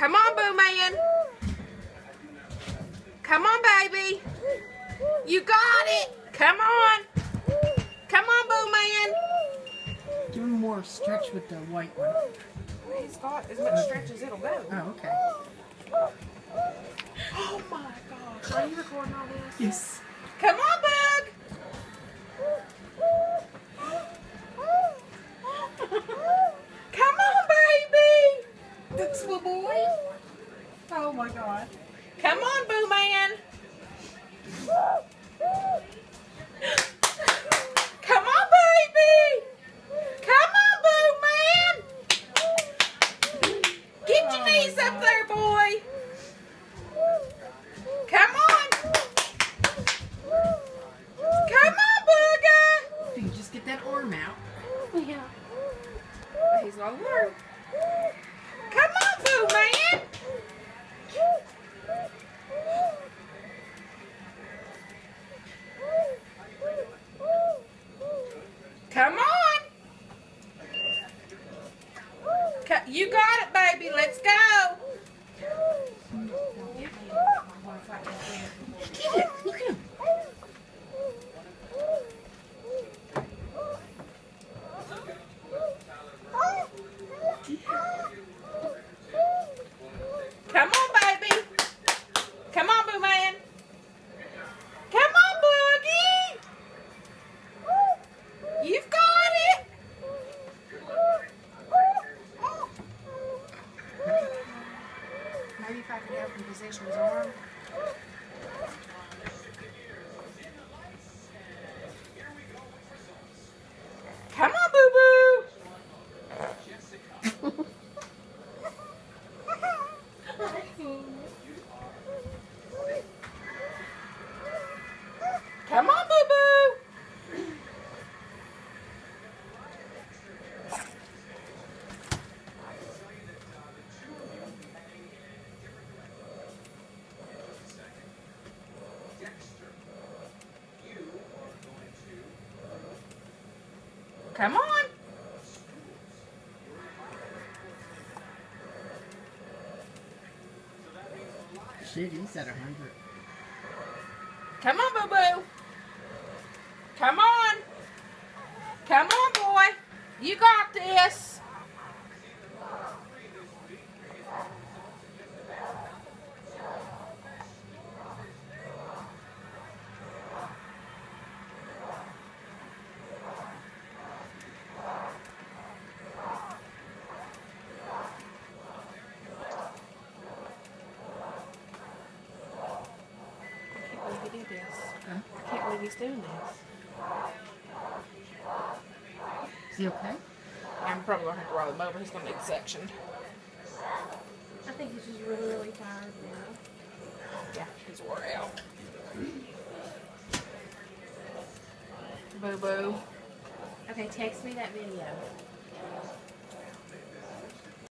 Come on, Boo Man. Come on, baby. You got it. Come on. Come on, Boo Man. Give him more stretch with the white one. He's got as much stretch as it'll go. Oh, okay. Oh my gosh. Are you recording all this? Yes. Come on, Bug. Come on, baby. That's my boy. Oh my God. Come on, Boo Man. Come on, baby. Come on, Boo Man. Get your knees up there, boy. Come on. Come on, Booger. If you can just get that arm out. Yeah. He's not alert. Come on, Boo Man. Come on. You got it, baby. Let's go. Get it. Look at him. Come on, baby. Come on, Boo Man. Come on, Boogie. You've got it. Maybe if I could help him position his arm. Come on, Boo Boo. Come on, Boo Boo. Come on. Shit, he's at 100. Come on, Boo Boo. Come on. Come on, boy. You got this. I can't believe he's doing this. Is he okay? I'm probably going to have to roll him over. He's going to need sectioned. I think he's just really, really tired now. Yeah, he's wore out. Boo Boo. Okay, text me that video.